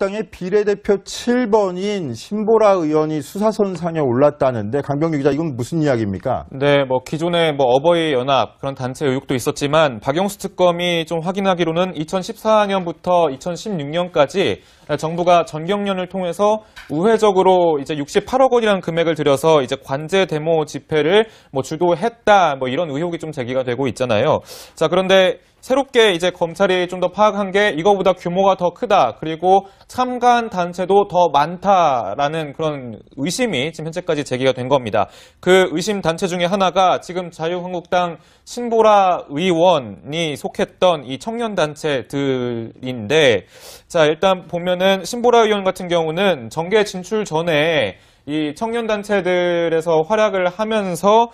자유한국당의 비례대표 7번인 신보라 의원이 수사선상에 올랐다는데 강병규 기자, 이건 무슨 이야기입니까? 네, 기존에 어버이 연합 그런 단체 의혹도 있었지만 박영수 특검이 좀 확인하기로는 2014년부터 2016년까지 정부가 전경련을 통해서 우회적으로 이제 68억 원이라는 금액을 들여서 이제 관제 데모 집회를 주도했다, 이런 의혹이 좀 제기가 되고 있잖아요. 자, 그런데 새롭게 이제 검찰이 좀 더 파악한 게 이거보다 규모가 더 크다, 그리고 참가한 단체도 더 많다라는 그런 의심이 지금 현재까지 제기가 된 겁니다. 그 의심 단체 중에 하나가 지금 자유한국당 신보라 의원이 속했던 이 청년단체들인데, 자, 일단 보면은 신보라 의원 같은 경우는 정계 진출 전에 이 청년단체들에서 활약을 하면서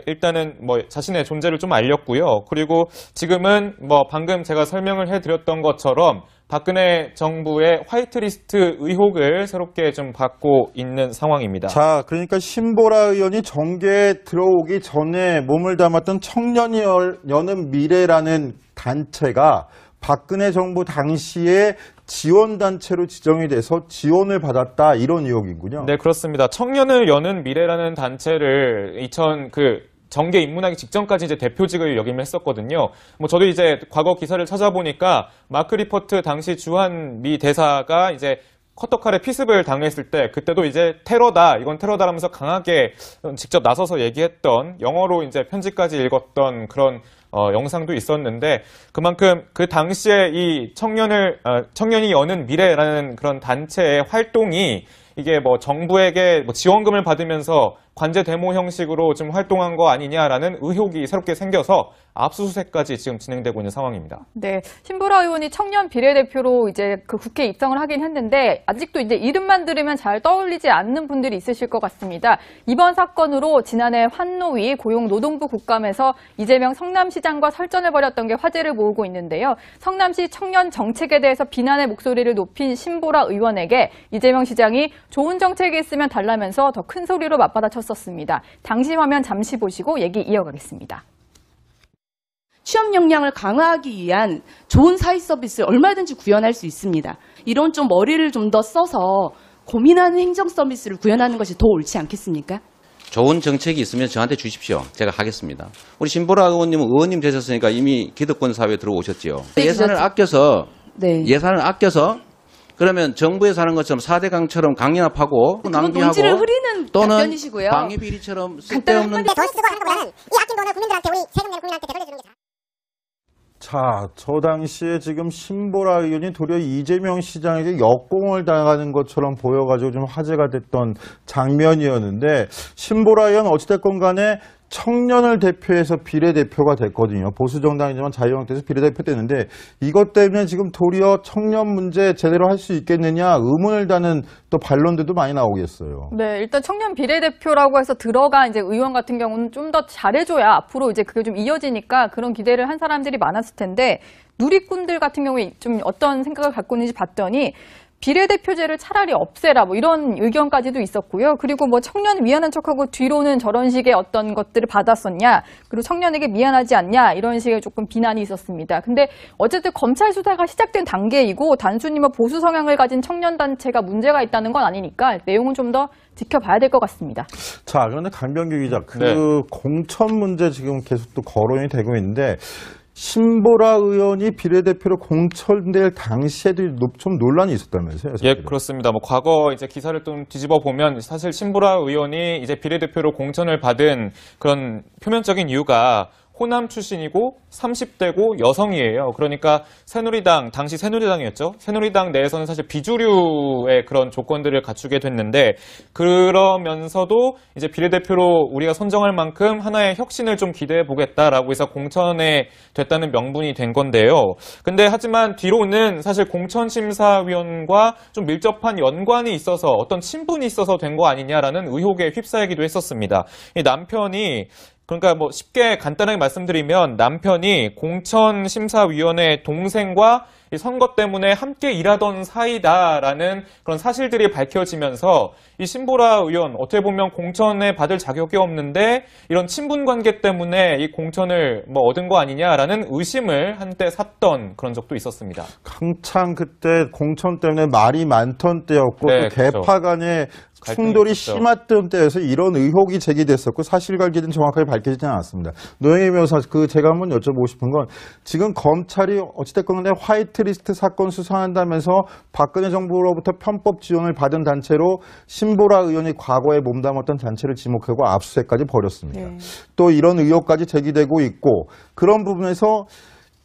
일단은 자신의 존재를 좀 알렸고요. 그리고 지금은 방금 제가 설명을 해드렸던 것처럼 박근혜 정부의 화이트리스트 의혹을 새롭게 좀 받고 있는 상황입니다. 자, 그러니까 신보라 의원이 정계에 들어오기 전에 몸을 담았던 청년이 여는 미래라는 단체가 박근혜 정부 당시에 지원단체로 지정이 돼서 지원을 받았다, 이런 의혹이군요. 네, 그렇습니다. 청년을 여는 미래라는 단체를 정계 입문하기 직전까지 이제 대표직을 역임했었거든요. 저도 이제 과거 기사를 찾아보니까 마크 리퍼트 당시 주한 미 대사가 이제 커터칼에 피습을 당했을 때, 그때도 이제 테러다, 이건 테러다라면서 강하게 직접 나서서 얘기했던, 영어로 이제 편지까지 읽었던 그런 영상도 있었는데, 그만큼 그 당시에 이 청년이 여는 미래라는 그런 단체의 활동이 이게 정부에게 지원금을 받으면서 관제 데모 형식으로 좀 활동한 거 아니냐라는 의혹이 새롭게 생겨서 압수수색까지 지금 진행되고 있는 상황입니다. 네, 신보라 의원이 청년 비례대표로 이제 그 국회에 입성을 하긴 했는데 아직도 이제 이름만 들으면 잘 떠올리지 않는 분들이 있으실 것 같습니다. 이번 사건으로 지난해 환노위 고용노동부 국감에서 이재명 성남시장과 설전을 벌였던 게 화제를 모으고 있는데요. 성남시 청년 정책에 대해서 비난의 목소리를 높인 신보라 의원에게 이재명 시장이 좋은 정책이 있으면 달라면서 더 큰 소리로 맞받아쳤었습니다. 당시 화면 잠시 보시고 얘기 이어가겠습니다. 취업 역량을 강화하기 위한 좋은 사회 서비스를 얼마든지 구현할 수 있습니다. 이런 좀 머리를 좀 더 써서 고민하는 행정 서비스를 구현하는 것이 더 옳지 않겠습니까? 좋은 정책이 있으면 저한테 주십시오. 제가 하겠습니다. 우리 신보라 의원님은 의원님 되셨으니까 이미 기득권 사회에 들어오셨지요. 예산을 아껴서 그러면 정부에서 하는 것처럼 4대 강처럼 강연합하고 낭비하고 논지를 흐리는 또는 답변이시고요. 방위 비리처럼 쓸데없는 돈 쓰고 하는 것보다는 이 아낀 돈을 국민들한테, 우리 세금 내는 국민한테 되돌려주는 게 자, 저 당시에 지금 신보라 의원이 도리어 이재명 시장에게 역공을 당하는 것처럼 보여가지고 좀 화제가 됐던 장면이었는데, 신보라 의원 어찌됐건 간에 청년을 대표해서 비례대표가 됐거든요. 보수정당이지만 자유한국당에서 비례대표 됐는데, 이것 때문에 지금 도리어 청년 문제 제대로 할 수 있겠느냐 의문을 다는 또 반론들도 많이 나오겠어요. 네, 일단 청년 비례대표라고 해서 들어간 이제 의원 같은 경우는 좀 더 잘해줘야 앞으로 이제 그게 좀 이어지니까 그런 기대를 한 사람들이 많았을 텐데, 누리꾼들 같은 경우에 좀 어떤 생각을 갖고 있는지 봤더니 비례대표제를 차라리 없애라, 이런 의견까지도 있었고요. 그리고 청년 미안한 척하고 뒤로는 저런 식의 어떤 것들을 받았었냐, 그리고 청년에게 미안하지 않냐, 이런 식의 조금 비난이 있었습니다. 근데 어쨌든 검찰 수사가 시작된 단계이고 단순히 보수 성향을 가진 청년단체가 문제가 있다는 건 아니니까 내용은 좀 더 지켜봐야 될 것 같습니다. 자, 그런데 강병규 기자, 네. 공천 문제 지금 계속 또 거론이 되고 있는데, 신보라 의원이 비례대표로 공천될 당시에도 좀 논란이 있었다면서요? 예, 그렇습니다. 과거 이제 기사를 좀 뒤집어 보면 사실 신보라 의원이 이제 비례대표로 공천을 받은 그런 표면적인 이유가 호남 출신이고 30대고 여성이에요. 그러니까 새누리당, 당시 새누리당이었죠. 새누리당 내에서는 사실 비주류의 그런 조건들을 갖추게 됐는데, 그러면서도 이제 비례대표로 우리가 선정할 만큼 하나의 혁신을 좀 기대해 보겠다라고 해서 공천에 됐다는 명분이 된 건데요. 근데 하지만 뒤로는 사실 공천심사위원과 좀 밀접한 연관이 있어서 어떤 친분이 있어서 된 거 아니냐라는 의혹에 휩싸이기도 했었습니다. 이 남편이, 그러니까 쉽게 간단하게 말씀드리면 남편이 공천심사위원회 동생과 이 선거 때문에 함께 일하던 사이다라는 그런 사실들이 밝혀지면서 이 신보라 의원 어떻게 보면 공천에 받을 자격이 없는데 이런 친분 관계 때문에 이 공천을 뭐 얻은 거 아니냐라는 의심을 한때 샀던 그런 적도 있었습니다. 한창 그때 공천 때문에 말이 많던 때였고 네, 또 개파 그렇죠. 간의 갈등이 충돌이 있었죠. 심했던 때여서 이런 의혹이 제기됐었고 사실관계는 정확하게 밝혀지지 않았습니다. 노영희 변호사, 제가 한번 여쭤보고 싶은 건 지금 검찰이 어찌됐건 간에 화이트리스트 사건 수사한다면서 박근혜 정부로부터 편법 지원을 받은 단체로 신보라 의원이 과거에 몸담았던 단체를 지목하고 압수수색까지 벌였습니다. 또 이런 의혹까지 제기되고 있고 그런 부분에서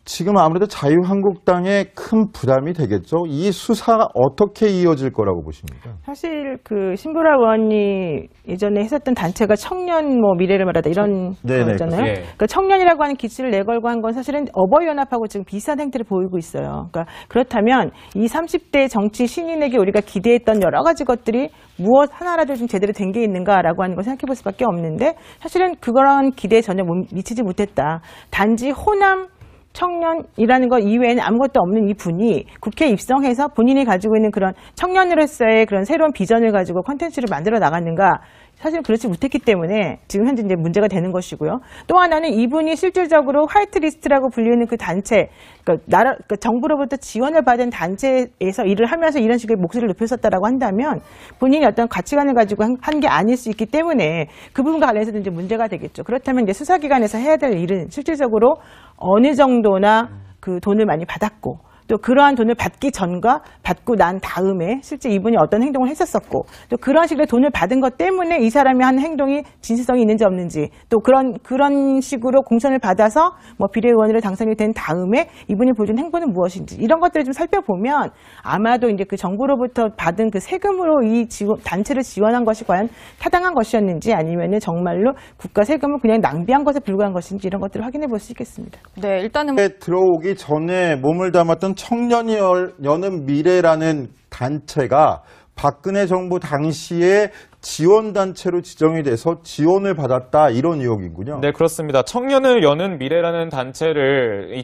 지금 아무래도 자유한국당에 큰 부담이 되겠죠. 이 수사가 어떻게 이어질 거라고 보십니까? 사실 그 신보라 의원이 예전에 했었던 단체가 청년 뭐 미래를 말하다 이런 네네, 거잖아요. 예. 그러니까 청년이라고 하는 기치를 내걸고 한 건 사실은 어버이연합하고 지금 비슷한 행태를 보이고 있어요. 그러니까 그렇다면 이 30대 정치 신인에게 우리가 기대했던 여러 가지 것들이 무엇 하나라도 좀 제대로 된 게 있는가라고 하는 걸 생각해 볼 수밖에 없는데 사실은 그거랑 기대에 전혀 미치지 못했다. 단지 호남 청년이라는 것 이외에는 아무것도 없는 이 분이 국회에 입성해서 본인이 가지고 있는 그런 청년으로서의 그런 새로운 비전을 가지고 콘텐츠를 만들어 나갔는가? 사실은 그렇지 못했기 때문에 지금 현재 이제 문제가 되는 것이고요. 또 하나는 이분이 실질적으로 화이트리스트라고 불리는 그 단체, 그러니까 정부로부터 지원을 받은 단체에서 일을 하면서 이런 식의 목소리를 높였었다라고 한다면 본인이 어떤 가치관을 가지고 한 게 아닐 수 있기 때문에 그 부분과 관련해서도 이제 문제가 되겠죠. 그렇다면 이제 수사기관에서 해야 될 일은 실질적으로 어느 정도나 그 돈을 많이 받았고 또 그러한 돈을 받기 전과 받고 난 다음에 실제 이분이 어떤 행동을 했었었고 또 그런 식의 돈을 받은 것 때문에 이 사람이 한 행동이 진실성이 있는지 없는지 또 그런 식으로 공천을 받아서 뭐 비례의원으로 당선이 된 다음에 이분이 보여준 행보는 무엇인지 이런 것들을 좀 살펴보면 아마도 이제 그 정부로부터 받은 그 세금으로 이 단체를 지원한 것이 과연 타당한 것이었는지 아니면은 정말로 국가 세금을 그냥 낭비한 것에 불과한 것인지 이런 것들을 확인해 볼 수 있겠습니다. 네, 일단은 들어오기 전에 몸을 담았던 청년이 여는 미래라는 단체가 박근혜 정부 당시에 지원단체로 지정이 돼서 지원을 받았다 이런 의혹이군요. 네, 그렇습니다. 청년을 여는 미래라는 단체를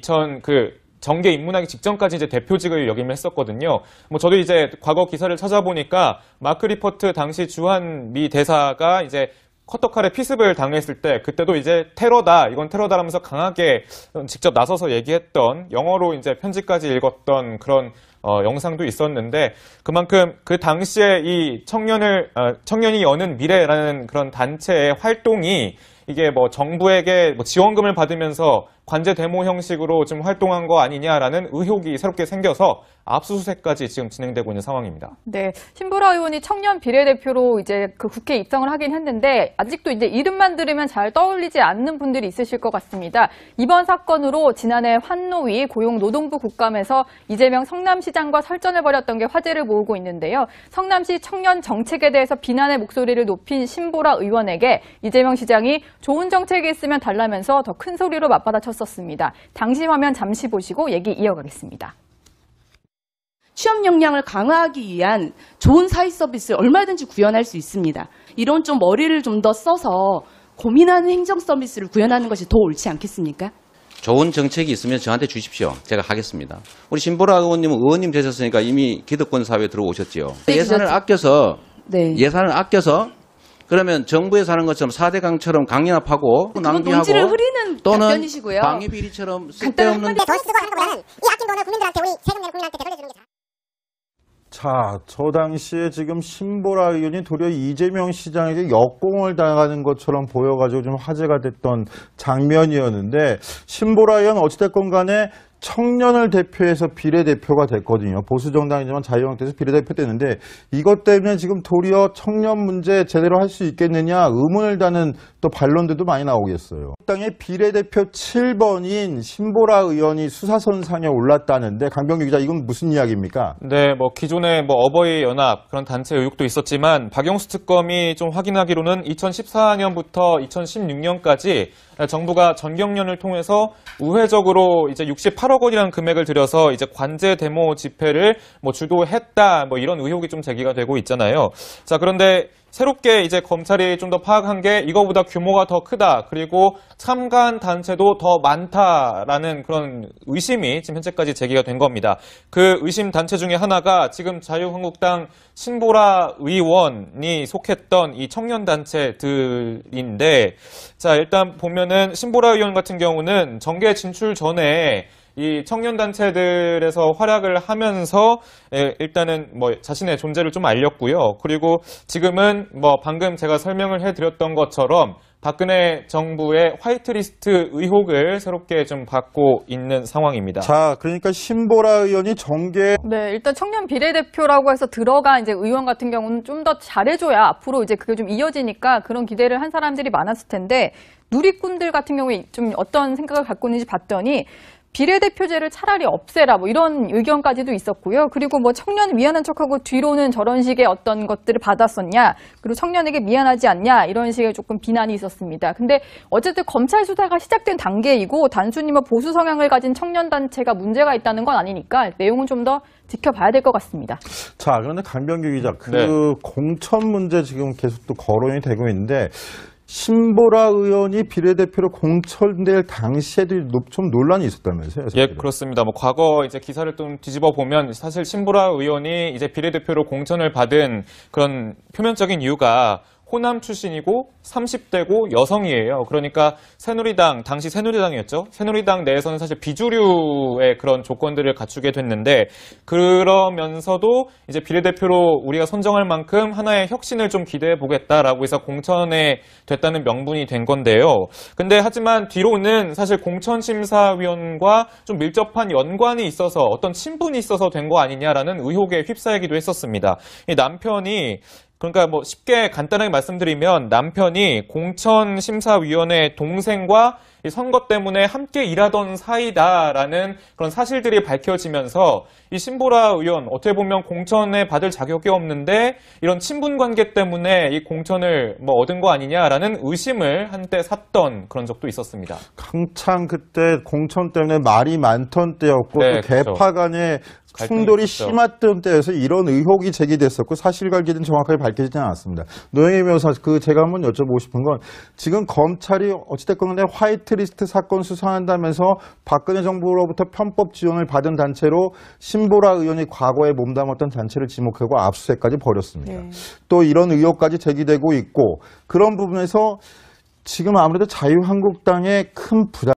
정계 입문하기 직전까지 이제 대표직을 역임을 했었거든요. 뭐 저도 이제 과거 기사를 찾아보니까 마크 리퍼트 당시 주한 미 대사가 이제 커터칼에 피습을 당했을 때 그때도 이제 테러다, 이건 테러다라면서 강하게 직접 나서서 얘기했던 영어로 이제 편지까지 읽었던 그런 영상도 있었는데 그만큼 그 당시에 이 청년이 여는 미래라는 그런 단체의 활동이 이게 뭐 정부에게 뭐 지원금을 받으면서 관제 데모 형식으로 좀 활동한 거 아니냐라는 의혹이 새롭게 생겨서 압수수색까지 지금 진행되고 있는 상황입니다. 네, 신보라 의원이 청년 비례대표로 이제 그 국회에 입성을 하긴 했는데 아직도 이제 이름만 들으면 잘 떠올리지 않는 분들이 있으실 것 같습니다. 이번 사건으로 지난해 환노위 고용노동부 국감에서 이재명 성남시장과 설전을 벌였던 게 화제를 모으고 있는데요. 성남시 청년 정책에 대해서 비난의 목소리를 높인 신보라 의원에게 이재명 시장이 좋은 정책이 있으면 달라면서 더 큰 소리로 맞받아쳤었습니다. 당시 화면 잠시 보시고 얘기 이어가겠습니다. 취업 역량을 강화하기 위한 좋은 사회 서비스를 얼마든지 구현할 수 있습니다. 이런 좀 머리를 좀 더 써서 고민하는 행정 서비스를 구현하는 것이 더 옳지 않겠습니까? 좋은 정책이 있으면 저한테 주십시오. 제가 하겠습니다. 우리 신보라 의원님은 의원님 되셨으니까 이미 기득권 사회에 들어오셨죠. 네, 예산을 그렇죠. 아껴서 그러면 정부에서 하는 것처럼 4대강처럼 강연합하고 그건 낭비하고 논지를 흐리는 또는 답변이시고요. 방위비리처럼 간단한 쓸데없는 근데 돈 쓰고 하는 것보다는 이 아낀 돈을 국민들한테 우리 세금 내는 국민한테 되돌려주는 게 자, 저 당시에 지금 신보라 의원이 도리어 이재명 시장에게 역공을 당하는 것처럼 보여가지고 좀 화제가 됐던 장면이었는데 신보라 의원 어찌됐건 간에 청년을 대표해서 비례대표가 됐거든요. 보수정당이지만 자유한국당에서 비례대표 됐는데 이것 때문에 지금 도리어 청년 문제 제대로 할 수 있겠느냐 의문을 다는 또 반론들도 많이 나오고 있어요. 당의 비례대표 7번인 신보라 의원이 수사선상에 올랐다는데 강병규 기자 이건 무슨 이야기입니까? 네, 뭐 기존에 뭐 어버이 연합 그런 단체 의혹도 있었지만 박영수 특검이 좀 확인하기로는 2014년부터 2016년까지 정부가 전경련을 통해서 우회적으로 이제 68억 원이라는 금액을 들여서 이제 관제 데모 집회를 뭐 주도했다 뭐 이런 의혹이 좀 제기가 되고 있잖아요. 자, 그런데 새롭게 이제 검찰이 좀 더 파악한 게 이거보다 규모가 더 크다. 그리고 참가한 단체도 더 많다라는 그런 의심이 지금 현재까지 제기가 된 겁니다. 그 의심 단체 중에 하나가 지금 자유한국당 신보라 의원이 속했던 이 청년단체들인데, 자, 일단 보면은 신보라 의원 같은 경우는 정계 진출 전에 이 청년단체들에서 활약을 하면서 일단은 뭐 자신의 존재를 좀 알렸고요. 그리고 지금은 뭐 방금 제가 설명을 해드렸던 것처럼 박근혜 정부의 화이트리스트 의혹을 새롭게 좀 받고 있는 상황입니다. 자, 그러니까 신보라 의원이 정계 네, 일단 청년 비례대표라고 해서 들어간 이제 의원 같은 경우는 좀 더 잘해줘야 앞으로 이제 그게 좀 이어지니까 그런 기대를 한 사람들이 많았을 텐데, 누리꾼들 같은 경우에 좀 어떤 생각을 갖고 있는지 봤더니 비례대표제를 차라리 없애라 뭐 이런 의견까지도 있었고요. 그리고 뭐 청년 미안한 척하고 뒤로는 저런 식의 어떤 것들을 받았었냐, 그리고 청년에게 미안하지 않냐, 이런 식의 조금 비난이 있었습니다. 근데 어쨌든 검찰 수사가 시작된 단계이고 단순히 뭐 보수 성향을 가진 청년단체가 문제가 있다는 건 아니니까 내용은 좀 더 지켜봐야 될 것 같습니다. 자, 그런데 강병규 기자, 그 네. 공천 문제 지금 계속 또 거론이 되고 있는데, 신보라 의원이 비례대표로 공천될 당시에도 좀 논란이 있었다면서요? 예, 사실은. 그렇습니다. 뭐 과거 이제 기사를 좀 뒤집어 보면 사실 신보라 의원이 이제 비례대표로 공천을 받은 그런 표면적인 이유가 호남 출신이고 30대고 여성이에요. 그러니까 새누리당, 당시 새누리당이었죠. 새누리당 내에서는 사실 비주류의 그런 조건들을 갖추게 됐는데, 그러면서도 이제 비례대표로 우리가 선정할 만큼 하나의 혁신을 좀 기대해 보겠다라고 해서 공천에 됐다는 명분이 된 건데요. 근데 하지만 뒤로는 사실 공천심사위원과 좀 밀접한 연관이 있어서 어떤 친분이 있어서 된 거 아니냐라는 의혹에 휩싸이기도 했었습니다. 이 남편이, 그러니까 뭐 쉽게 간단하게 말씀드리면 남편이 공천심사위원회 동생과 이 선거 때문에 함께 일하던 사이다라는 그런 사실들이 밝혀지면서 이 신보라 의원 어떻게 보면 공천에 받을 자격이 없는데 이런 친분 관계 때문에 이 공천을 뭐 얻은 거 아니냐라는 의심을 한때 샀던 그런 적도 있었습니다. 한창 그때 공천 때문에 말이 많던 때였고, 네, 또 개파 간의 충돌이 있었죠. 심했던 때여서 이런 의혹이 제기됐었고, 사실관계는 정확하게 밝혀지지 않았습니다. 노영희 변호사, 제가 한번 여쭤보고 싶은 건, 지금 검찰이 어찌됐건 간에 화이트리스트 사건 수사한다면서 박근혜 정부로부터 편법 지원을 받은 단체로 신보라 의원이 과거에 몸담았던 단체를 지목하고 압수수색까지 벌였습니다. 네. 또 이런 의혹까지 제기되고 있고, 그런 부분에서 지금 아무래도 자유한국당의 큰 부담